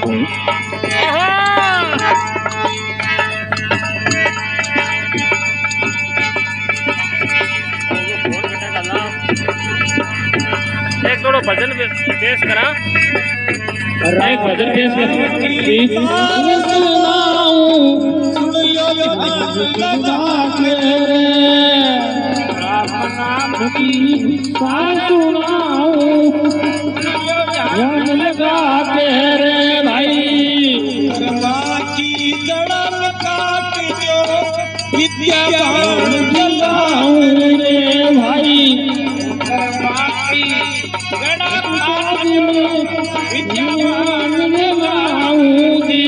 एक थोड़ा भजन पेश करा एक भजन पेश लगा तेरे भाई की जड़न काट जो विद्या जलाऊं रे भाई गड़ा काट विद्या जलाऊंगी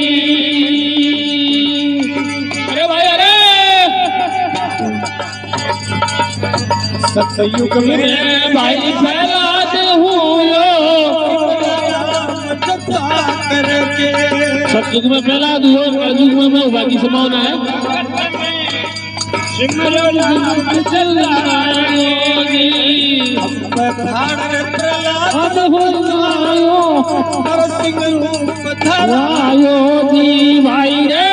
अरे भाई अरे सतयुग में भाई फैलाद हूँ सतयुग में फैला दू कलयुग में मैं बाकी समाना है सिमरन चल रहा आयो दी भाई रे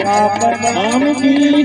राम की